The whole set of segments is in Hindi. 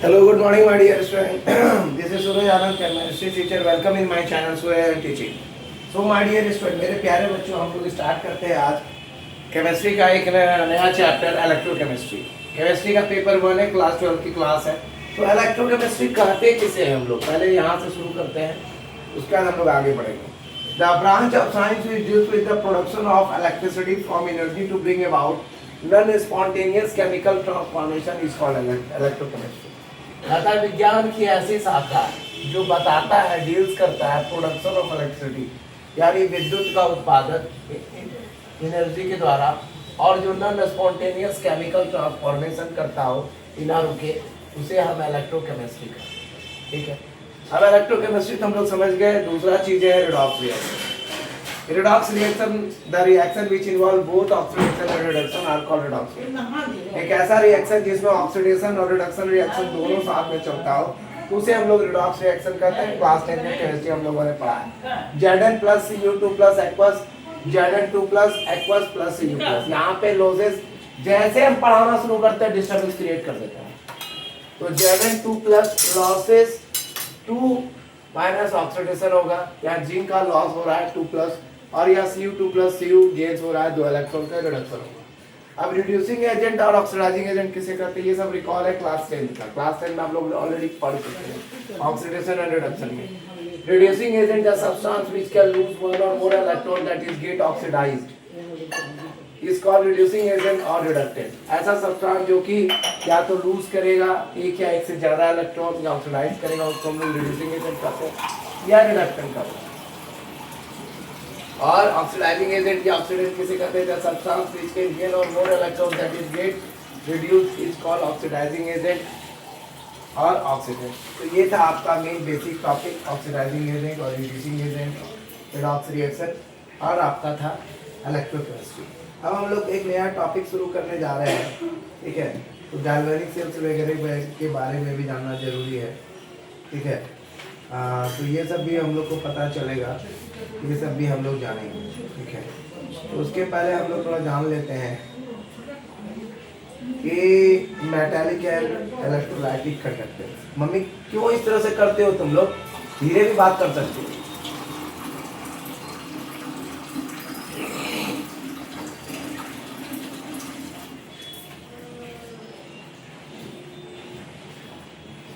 Hello, good morning, my dear student. This is Suraj Anand, chemistry teacher. Welcome in my channel Suraj and Teaching. So, my dear student, मेरे प्यारे बच्चों, हम लोग स्टार्ट करते हैं आज केमिस्ट्री का एक नया चैप्टर इलेक्ट्रोकेमिस्ट्री। केमिस्ट्री का पेपर 1 है, क्लास 12 की क्लास है। तो इलेक्ट्रोकेमिस्ट्री कहते किसे हैं हम लोग, पहले यहाँ से शुरू करते हैं, उसके बाद हम लोग आगे बढ़ेंगे। The branch of science which deals with the production of electricity from energy to bring about non-spontaneous chemical transformation is called electrochemistry। अतः विज्ञान की ऐसी शाखा जो बताता है, डील्स करता है प्रोडक्शन ऑफ इलेक्ट्रिसिटी यानी विद्युत का उत्पादन एनर्जी के द्वारा, और जो नॉन स्पॉन्टेनियस केमिकल ट्रांसफॉर्मेशन करता हो बिना रुके, उसे हम इलेक्ट्रोकेमिस्ट्री कहते हैं। ठीक है, अब इलेक्ट्रोकेमिस्ट्री तो हम लोग समझ गए। दूसरा चीज है redox reaction. Redox reaction, the reaction which involve both oxidation and reduction are called redox reaction। एक ऐसा रिएक्शन जिसमें ऑक्सीडेशन और रिडक्शन रिएक्शन दोनों साथ में चलता हो, तो उसे हम लोग रिडॉक्स रिएक्शन कहते हैं। क्लास 10 में केमिस्ट्री हम लोगों ने पढ़ा है। Zn plus Cu2 plus aqueous, Zn2 plus aqueous plus Cu plus। यहाँ पे लॉसेस जैसे हम पढ़ाना शुरू करते हैं डिस्टर्बेंस क्रिएट कर देते हैं। तो Zn2 plus losses 2 minus oxidation होगा, या जिंक का लॉस हो रहा है 2 प्लस, और यह Cu2 प्लस Cu गेन्स हो रहा है 2 इलेक्ट्रॉन का रिडक्शन होगा। अब रिड्यूसिंग एजेंट और ऑक्सीडाइजिंग एजेंट किसे कहते हैं, ये सब रिकॉल है क्लास 10 का। क्लास 10 में आप लोग ऑलरेडी पढ़ चुके हैं ऑक्सीडेशन एंड रिडक्शन में। Reducing agent a substance which can lose one or more electron that is get oxidized is called reducing agent or reductant. ऐसा सब्सटेंस जो कि या तो लूज करेगा एक या एक से ज्यादा इलेक्ट्रॉन, या ऑक्सीडाइज करेगा, उसको हम लोग रिड्यूसिंग एजेंट कहते हैं या रिडक्टेंट कहते हैं। और ऑक्सीडाइजिंग एजेंट या ऑक्सीडेंट किसे कहते हैं, सब्सटेंस व्हिच कैन गेन और more electron that is get reduced is called oxidizing agent और ऑक्सीडेंट। तो ये था आपका main basic topic, oxidizing agent और रिड्यूसिंग एजेंट, रिडॉक्स रिएक्शन, और आपका था इलेक्ट्रोकेमिस्ट्री। अब हम लोग एक नया टॉपिक शुरू करने जा रहे हैं। ठीक है, तो गैल्वेनिक सेल्स वगैरह के बारे में भी जानना जरूरी है। ठीक है, तो ये सब भी हम लोग को पता चलेगा, ये सब भी हम लोग जानेंगे। ठीक है, तो उसके पहले हम लोग थोड़ा जान लेते हैं कि metallic and electrolytic conductance. Mummy क्यों इस तरह से करते हो तुम लोग, धीरे भी बात कर सकते हो।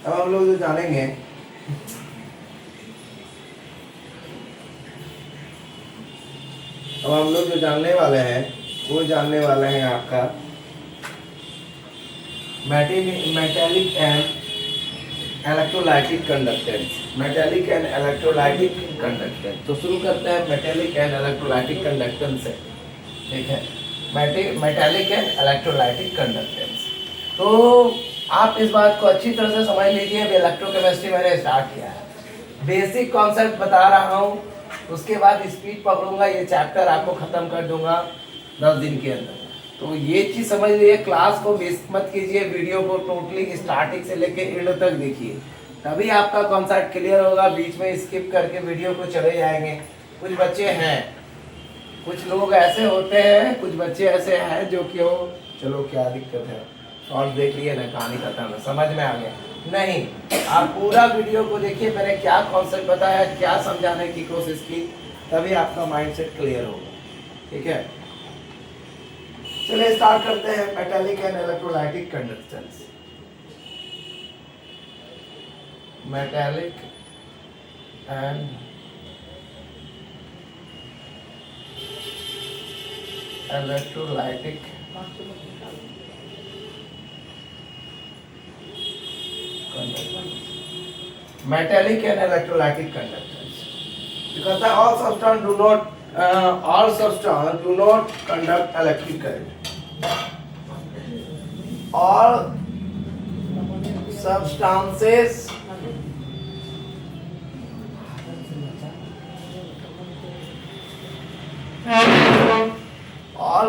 अब हम लोग जो जानेंगे, अब हम लोग जो जानने वाले हैं वो जानने वाले हैं आपका metallic and electrolytic conductance. Metallic and electrolytic conductance, तो शुरू करते हैं मेटालिक एंड इलेक्ट्रोलाइटिक कंडक्टेंस से। ठीक है, मेटालिक एंड इलेक्ट्रोलाइटिक कंडक्टेंस। तो आप इस बात को अच्छी तरह से समझ लीजिए। अभी इलेक्ट्रोकेमिस्ट्री मैंने स्टार्ट किया है, बेसिक कॉन्सेप्ट बता रहा हूँ, उसके बाद स्पीड पकड़ूंगा, ये चैप्टर आपको खत्म कर दूंगा 10 दिन के अंदर। तो ये चीज समझ लीजिए, क्लास को मिस मत कीजिए, वीडियो को टोटली स्टार्टिंग से लेके एंड तक देखिए, तभी आपका कॉन्सेप्ट क्लियर होगा। बीच में स्किप करके वीडियो को चले जाएंगे। कुछ बच्चे हैं, कुछ लोग ऐसे होते हैं, कुछ बच्चे ऐसे हैं जो कि वो चलो क्या दिक्कत है, शॉर्ट देख लिए ना, कहानी खत्म है, समझ में आ गया। नहीं, आप पूरा वीडियो को देखिए, मैंने क्या कॉन्सेप्ट बताया, क्या समझाने की कोशिश की, तभी आपका माइंडसेट क्लियर होगा। ठीक है, चलिए स्टार्ट करते हैं। Metallic and electrolytic conductance. Metallic and electrolytic metallic and electrolytic conductors, because all substances do not conduct electric current. All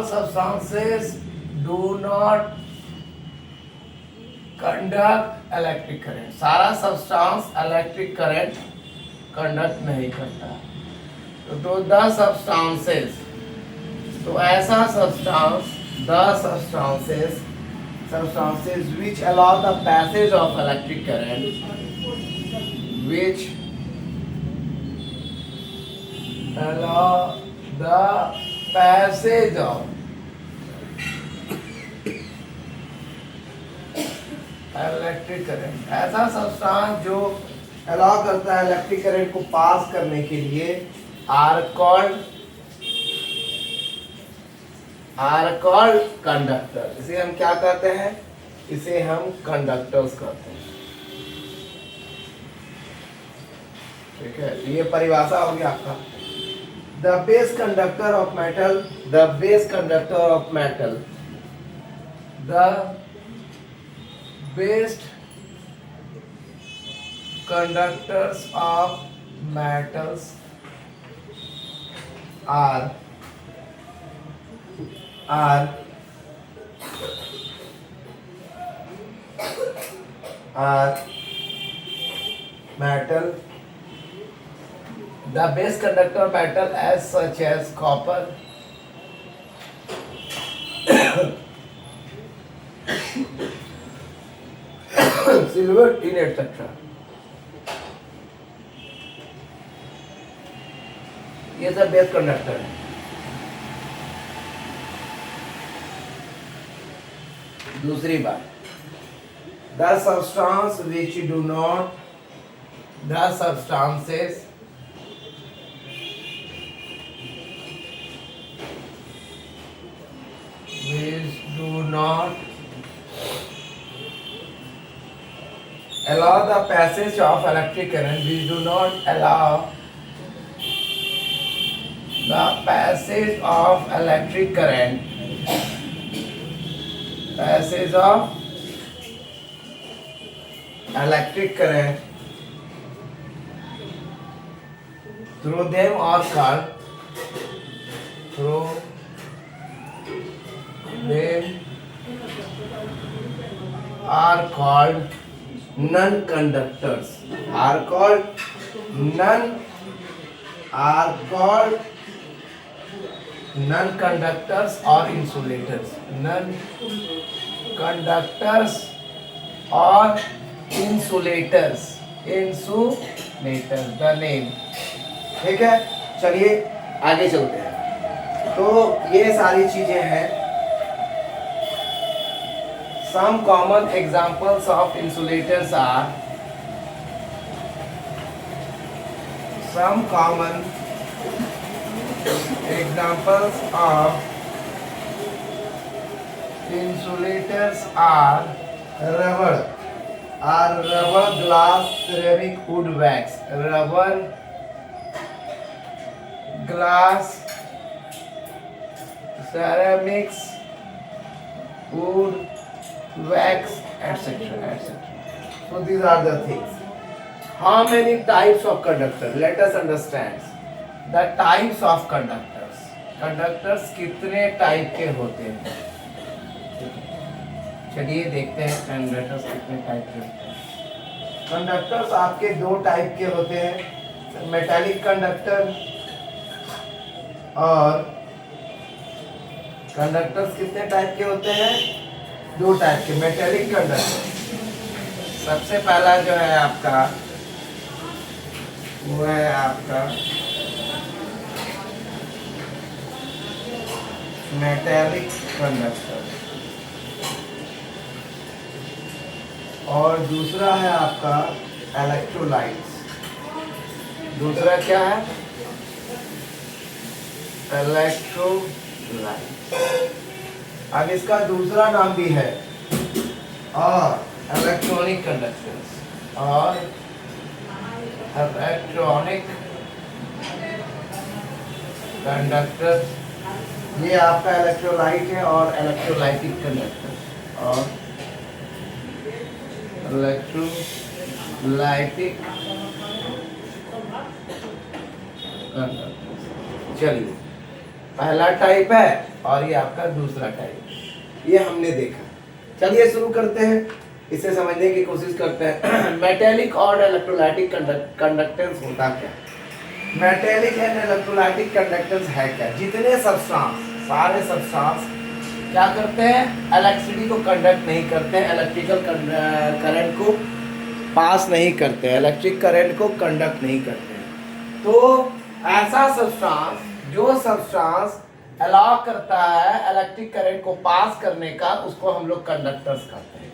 substances do not conduct electric current. सारा सब्सटेंस इलेक्ट्रिक करंट कंडक्ट नहीं करता। तो द सब्सटेंसेस, तो ऐसा substance, the substances substances which allow the passage of electric current, which allow the passage of electric current, ऐसा सब्सटेंस जो अलाउ करता है इलेक्ट्रिक करंट को पास करने के लिए आर कॉल्ड कंडक्टर। इसे हम क्या कहते हैं? इसे हम कंडक्टर्स कहते हैं। ठीक है, ये परिभाषा हो गया आपका। The base conductor of metal, the base conductor of metal, the best conductors of metals are metal, the base conductor of metal as such as copper, silver, tin, etc. ये सब बेस कंडक्टर है। दूसरी बात, the substances which do not allow the passage of electric current, which do not allow the passage of electric current, through them are called non-conductors, non-conductors or insulators, non-conductors or insulators, the name। ठीक है, चलिए आगे चलते हैं। तो ये सारी चीजें हैं। Some common examples of insulators are, rubber, glass, ceramic, wood, wax. Rubber, glass, ceramics, wood, wax, etc. So these are the things. How many types of conductors? Let us understand the types of conductors. Conductors कितने टाइप के होते हैं? चलिए देखते हैं कंडक्टर्स कितने टाइप के होते हैं। कंडक्टर्स आपके दो टाइप के होते हैं, मेटालिक कंडक्टर और कंडक्टर्स कितने टाइप के होते हैं? दो टाइप के मेटालिक कंडक्टर। सबसे पहला जो है आपका वो है आपका मेटालिक कंडक्टर और दूसरा है आपका इलेक्ट्रोलाइट्स। दूसरा क्या है? इलेक्ट्रोलाइट्स। अब इसका दूसरा नाम भी है और इलेक्ट्रॉनिक कंडक्टर्स और इलेक्ट्रॉनिक कंडक्टर्स। ये आपका इलेक्ट्रोलाइट है और इलेक्ट्रोलाइटिक कंडक्टर और इलेक्ट्रोलाइटिक कंडक्टर। चलिए, पहला टाइप है और ये आपका दूसरा टाइप, ये हमने देखा। चलिए शुरू करते हैं, इसे समझने की कोशिश करते हैं। मेटालिक और इलेक्ट्रोलाइटिक कंडक्टेंस होता क्या? मेटालिक एंड इलेक्ट्रोलाइटिक कंडक्टेंस है क्या? जितने सब्सटेंस, सारे सब्सटेंस क्या करते हैं, इलेक्ट्रिसिटी को कंडक्ट नहीं करते हैं, इलेक्ट्रिकल करंट को पास नहीं करते हैं, इलेक्ट्रिक करंट को कंडक्ट नहीं करते हैं। तो ऐसा सब्सटेंस जो सब्सटेंस अलाउ करता है इलेक्ट्रिक करंट को पास करने का, उसको हम लोग कंडक्टर्स कहते हैं।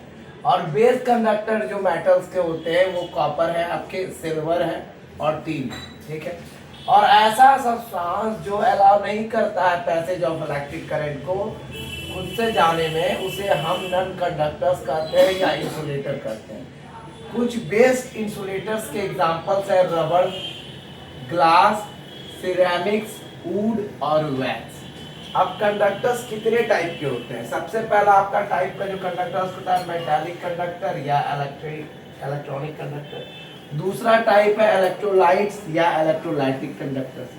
और बेस कंडक्टर जो मेटल्स के होते हैं वो कॉपर है, आपके सिल्वर है और टीन है, ठीक है। और ऐसा सब्सटेंस जो अलाउ नहीं करता है पैसेज ऑफ इलेक्ट्रिक करंट को खुद से जाने में, उसे हम नॉन कंडक्टर्स कहते हैं या इंसुलेटर कहते हैं। कुछ बेस्ट इंसुलेटर्स के एग्जांपल्स है रबर, ग्लास, सिरेमिक्स, वुड और वैक्स। अब कंडक्टर्स कितने टाइप के होते हैं? सबसे पहला आपका टाइप का जो कंडक्टर्स होता है मेटालिक कंडक्टर या इलेक्ट्रॉनिक कंडक्टर। दूसरा टाइप है इलेक्ट्रोलाइट्स या इलेक्ट्रोलाइटिक कंडक्टर्स।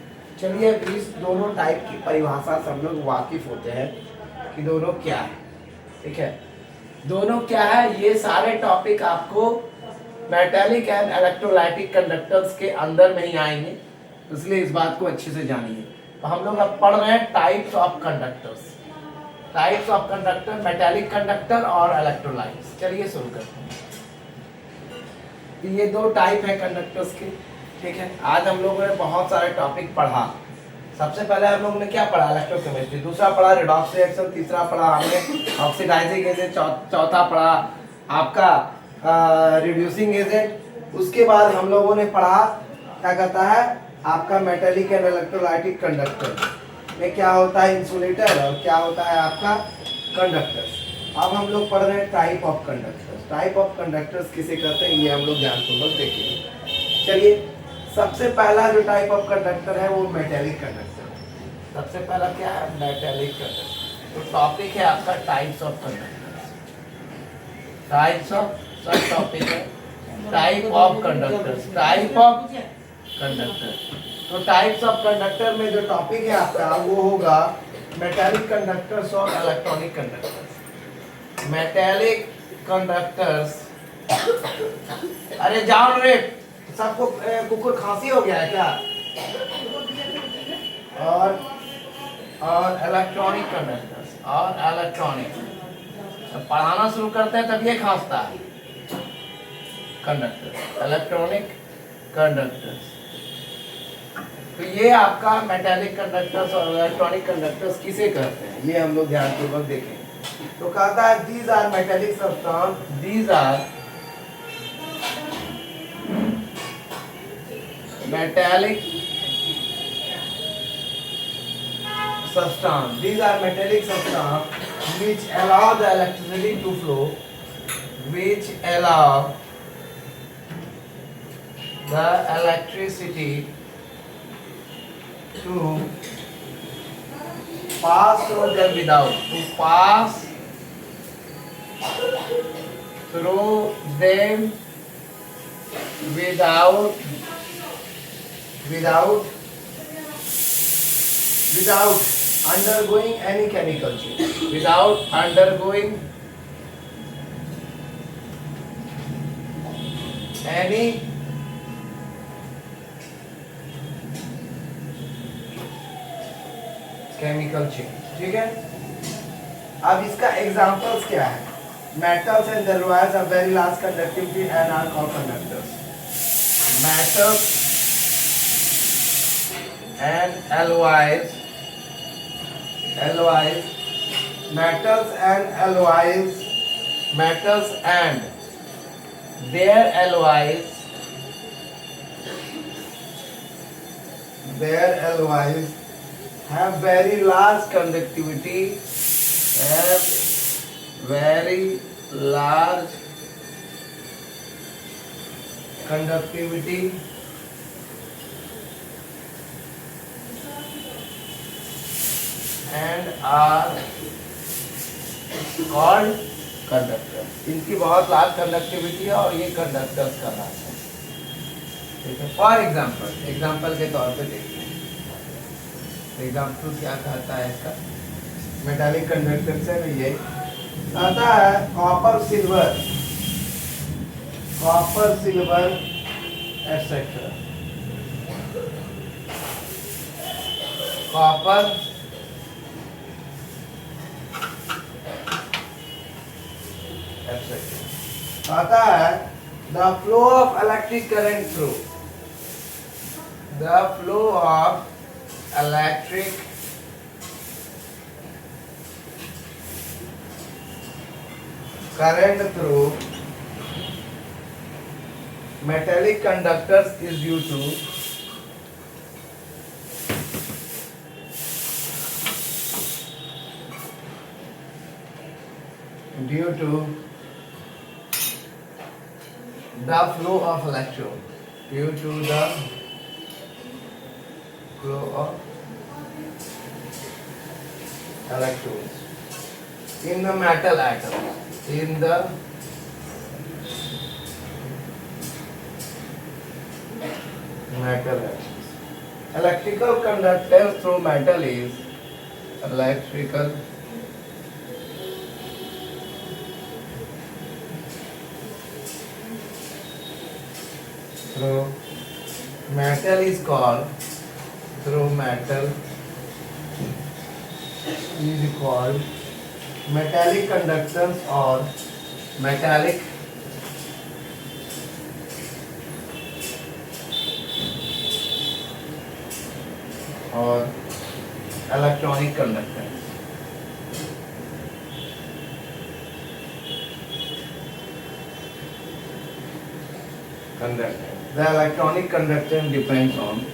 चलिए इस दोनों टाइप की परिभाषा से हम लोग वाकिफ होते हैं कि दोनों क्या है, ठीक है। दोनों क्या है, ये सारे टॉपिक आपको मेटालिक एंड इलेक्ट्रोलाइटिक कंडक्टर्स के अंदर में ही आएंगे, इसलिए इस बात को अच्छे से जानिए। तो हम लोग अब पढ़ रहे हैं types of conductors. Types of conductor, metallic conductor और इलेक्ट्रोलाइट्स। चलिए शुरू करते हैं। तो ये दो टाइप है कंडक्टर्स के, ठीक है। आज हम लोगों ने बहुत सारे टॉपिक पढ़ा। सबसे पहले हम लोगों ने क्या पढ़ा, इलेक्ट्रोकेमिस्ट्री। दूसरा पढ़ा रिडॉक्स रिएक्शन। तीसरा पढ़ा हमने ऑक्सीडाइजिंग एजेंट। चौथा पढ़ा आपका रिड्यूसिंग एजेंट। उसके बाद हम लोगों ने पढ़ा क्या कहता है आपका मेटालिक एंड इलेक्ट्रोलाइटिक कंडक्टर में क्या होता है इंसुलेटर और क्या होता है आपका कंडक्टर्स। अब हम लोग पढ़ रहे हैं type of conductors. Type of conductors किसे कहते हैं ये हम लोग ध्यानपूर्वक देखेंगे। चलिए सबसे पहला जो टाइप ऑफ कंडक्टर है वो मेटालिक कंडक्टर। सबसे पहला क्या है, मेटालिक कंडक्टर। तो टॉपिक है आपका types of conductors. Types of सब टॉपिक है type of conductors. Type of conductor. तो टाइप्स ऑफ कंडक्टर में जो टॉपिक है आपका वो होगा मेटालिक कंडक्टर्स और इलेक्ट्रॉनिक कंडक्टर्स। मेटालिक कंडक्टर्स, अरे जाओ रे, सबको कुकुर खांसी हो गया है क्या? और इलेक्ट्रॉनिक कंडक्टर्स और इलेक्ट्रॉनिक। जब पढ़ाना शुरू करते हैं तब ये खांसता है कंडक्टर, इलेक्ट्रॉनिक कंडक्टर्स। तो ये आपका मेटालिक कंडक्टर्स और इलेक्ट्रॉनिक कंडक्टर्स किसे कहते हैं ये हम लोग ध्यानपूर्वक देखेंगे। तो कहता है these are metallic substance, these are metallic substance, these are metallic substance which allow the electricity to flow, which allow the electricity to pass through them without, to pass through them without undergoing any chemical change, without undergoing any chemical change, ठीक है। अब इसका एग्जांपल्स क्या है, metals and alloys have very large conductivity and are called conductors. Metals and alloys, metals and alloys, metals and their alloys have very large conductivity, have very large conductivity and are called conductors. इनकी बहुत लार्ज कंडक्टिविटी है और ये कंडक्टर्स का नाम है, ठीक है। फॉर एग्जाम्पल के तौर पे देखते हैं। एग्जाम्पल क्या कहता है इसका, मेटालिक कंडक्टर से ये कहता है कॉपर सिल्वर एटसेट्रा। perspective. आता है the flow of electric current through. The flow of electric current through metallic conductors is due to the flow of electron, due to the flow of electrons in the metal atom, in the metal atoms. Electrical conductance through metal is electrical through metal is called metallic conductance or metallic or electronic conductance. The electronic conductance depends on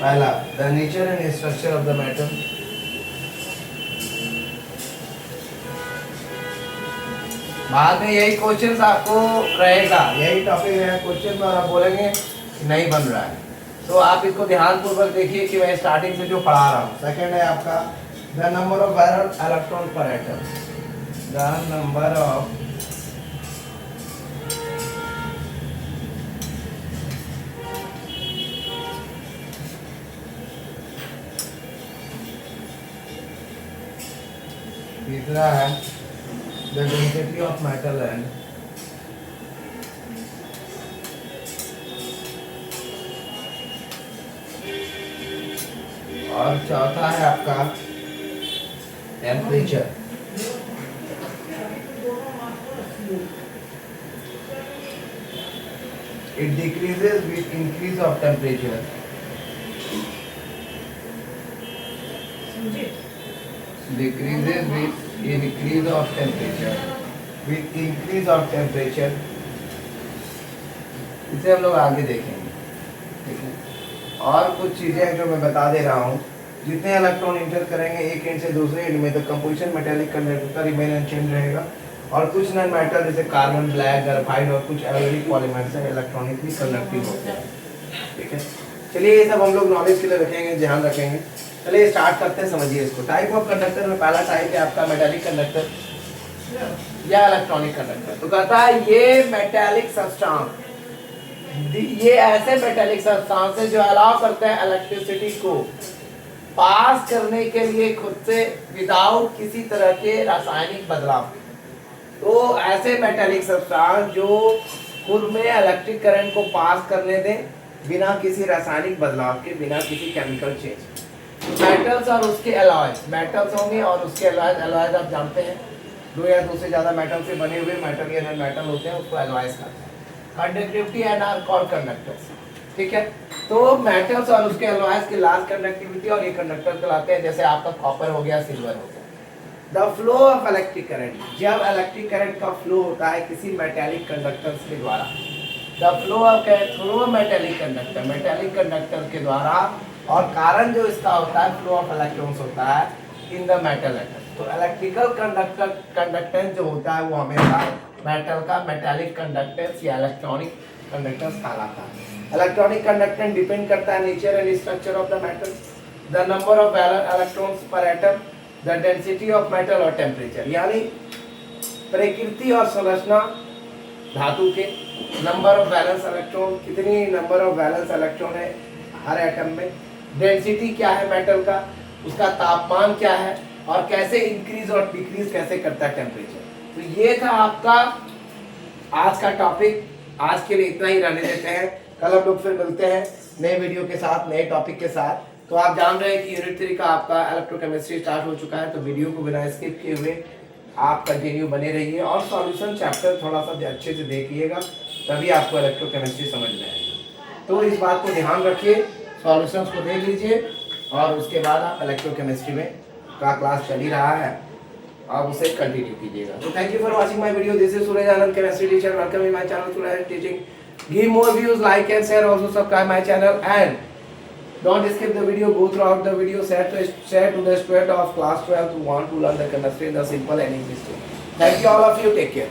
पहला the nature and structure of the metal, बाद में यही क्वेश्चन आपको रहेगा, यही टॉपिक रहेगा क्वेश्चन में और आप बोलेंगे कि नहीं बन रहा है, तो आप इसको ध्यान पूर्वक देखिए कि मैं स्टार्टिंग से जो पढ़ा रहा हूँ. सेकंड है आपका the number of valence electron पर एटम, द नंबर ऑफ तीसरा है the density of metal and और चौथा है आपका temperature. It decreases with increase of temperature. Decreases with increase of temperature. With increase of temperature. इसे हम लोग आगे देखेंगे, ठीक है. और कुछ चीजें जो मैं बता दे रहा हूँ, जितने इलेक्ट्रॉन इंटर करेंगे एक एंड से दूसरे एंड में, तो कंपोजिशन मेटेलिक कंडक्टर का रिमेन अनचेंज रहेगा. और कुछ नॉन मेटल जैसे कार्बन ब्लैक ग्राफाइट और कुछ एलोरिक पॉलीमर्स है इलेक्ट्रॉनिकली कंडक्टिव होते हैं, ठीक है. चलिए ये सब हम लोग नॉलेज के लिए रखेंगे, ध्यान रखेंगे. चलिए स्टार्ट करते हैं, समझिए इसको. टाइप ऑफ कंडक्टर में पहला टाइप है आपका मेटालिक कंडक्टर या इलेक्ट्रॉनिक कंडक्टर. तो कहता है ये मेटालिक सब्सटेंस, ये ऐसे मेटालिक सब्सटेंस है जो अलाउ करते हैं इलेक्ट्रिसिटी को पास करने के लिए खुद से विदाउट किसी तरह के रासायनिक बदलाव. तो ऐसे मेटालिक सब्सटेंस जो खुद में इलेक्ट्रिक करंट को पास करने दें बिना किसी रासायनिक बदलाव के, बिना किसी केमिकल चेंज. मेटल्स और उसके अलॉयज, मेटल्स होंगे और उसके अलॉयज. अलॉयज आप जानते हैं दो या दो से ज्यादा मेटल से बने हुए मेटल या नॉन मेटल होते हैं, उसको अलॉयज कहते हैं. Conductivity and are called conductors, ठीक है. तो मेटल्स और उसके अलॉयज की लास्ट कंडक्टिविटी और ये कंडक्टर कहलाते हैं. जैसे आपका कॉपर हो गया, सिल्वर हो गया. The flow of electric current, जब इलेक्ट्रिक करंट का फ्लो होता है किसी मेटालिक कंडक्टर्स के द्वारा, the flow of through metallic conductor, metallic conductor के द्वारा. और कारण जो इसका होता है फ्लो ऑफ इलेक्ट्रॉन्स होता है इन द मेटल एटम. तो इलेक्ट्रिकल कंडक्टेंस जो होता है वो हमेशा मेटल का मेटालिक कंडक्टेंस या इलेक्ट्रॉनिक कंडक्टेंस कहलाता है. इलेक्ट्रॉनिक कंडक्टेंस डिपेंड करता है nature and structure of the metal, the number of electrons per atom, the density of metal और टेम्परेचर. यानी प्रकृति और संरचना धातु के, नंबर ऑफ वैलेंस इलेक्ट्रॉन, कितनी नंबर ऑफ वैलेंस इलेक्ट्रॉन है हर एटम में, डेंसिटी क्या है मेटल का, उसका तापमान क्या है और कैसे इंक्रीज और डिक्रीज कैसे करता है टेम्परेचर. तो ये था आपका आज का टॉपिक। आज के लिए इतना ही रहने देते हैं। कल हम लोग फिर मिलते हैं नए वीडियो के साथ, नए टॉपिक के साथ। तो आप जान रहे हैं कि यूनिट 3 का आपका इलेक्ट्रोकेमिस्ट्री स्टार्ट हो चुका है, तो वीडियो को बिना स्किप किए हुए आप कंटिन्यू बने रहिए और सॉल्यूशन चैप्टर थोड़ा सा अच्छे से देखिएगा, तभी आपको इलेक्ट्रोकेमिस्ट्री समझ में आएगी। तो इस बात को ध्यान रखिए, सॉल्यूशंस को देख लीजिए और उसके बाद आप इलेक्ट्रोकेमिस्ट्री में का क्लास चल ही रहा है, आप उसे कंटिन्यू कीजिएगा। तो thank you for watching my video. This is Suraj Anand, chemistry teacher. Welcome in my channel Suraj teaching. Give more views, like and share, also subscribe my channel and don't skip the video, go throughout the video, share to the student of class 12 who want to learn the chemistry in the simple and English way. Thank you all of you, take care.